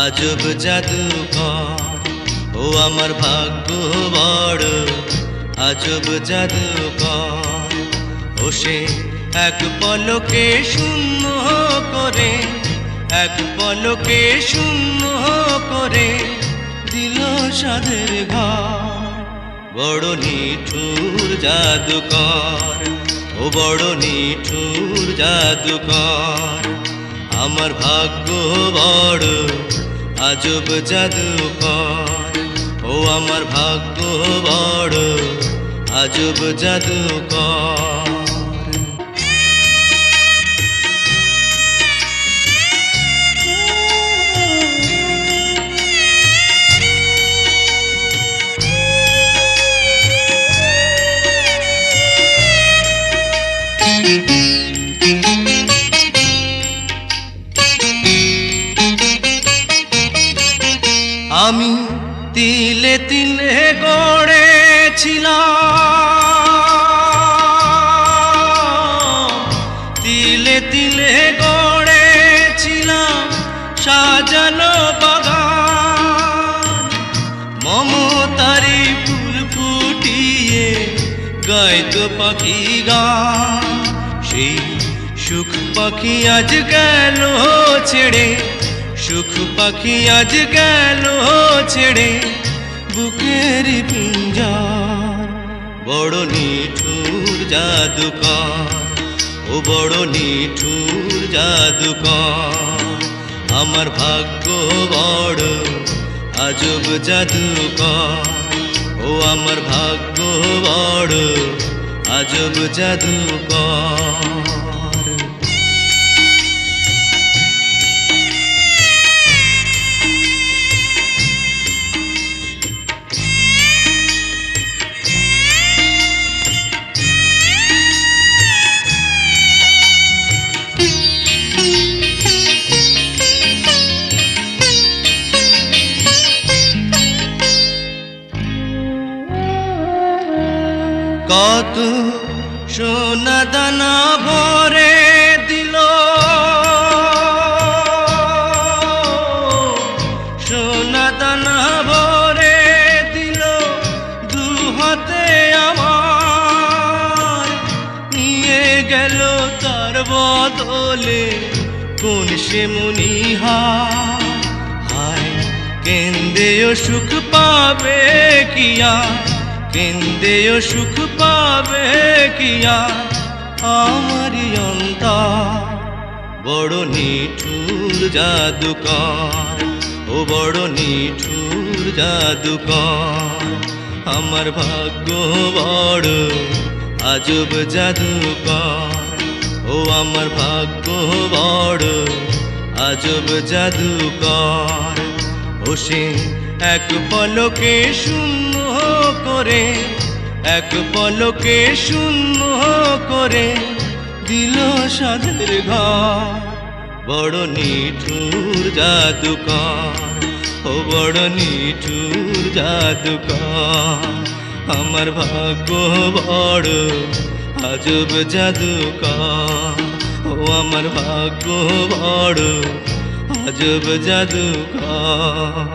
আজব জাদুকর ও আমার ভাগ্য বড় আজব জাদুকর ও সে এক পলকে শূন্য করে এক পলকে শূন্য করে দিল সাধের ঘর বড় নিঠুর জাদুকর ও বড় নিঠুর জাদুকর আমার ভাগ্য বড় আজব জাদুকর ও আমার ভাগ্য বড় আজব জাদুকর আমি তিলে তিলে গড়েছিলাম তিলে তিলে গড়েছিলাম সাজানো বাগান মমতারি ফুল ফুটিয়ে গাইতো পাখি গান সেই সুখ পাখি আজ গেল ছেড়ে সুখ পাখি আজ গেল ছেড়ে বুকের পিঞ্জর বড় নিঠুর জাদুকর ও বড় নিঠুর জাদুকর আমার ভাগ্য বড় আজব জাদুকর ও আমার ভাগ্য বড় আজব জাদুকর কত সোনা দানা ভরে দিল সোনা দানা ভরে দিল দু হাতে আমার নিয়ে গেল তার বদলে কোন সে মনিহার হায় কেন্দ্রেও সুখ পাবে কিয়া কেন্দ্রেও সুখ পাবে কিয়া আমারি অন্তর বড় নিঠুর জাদুকর ও বড় নিঠুর জাদুকর আমার ভাগ্য বড় আজব জাদুকর ও আমার ভাগ্য বড় আজব জাদুকর ও সে এক পলকে শূন্য করে এক পলকে শূন্য করে দিল সাধের ঘর বড় নিঠুর জাদুকর ও বড় নিঠুর জাদুকর আমার ভাগ্য বড় আজব জাদুকর ও আমার ভাগ্য বড় আজব জাদুকর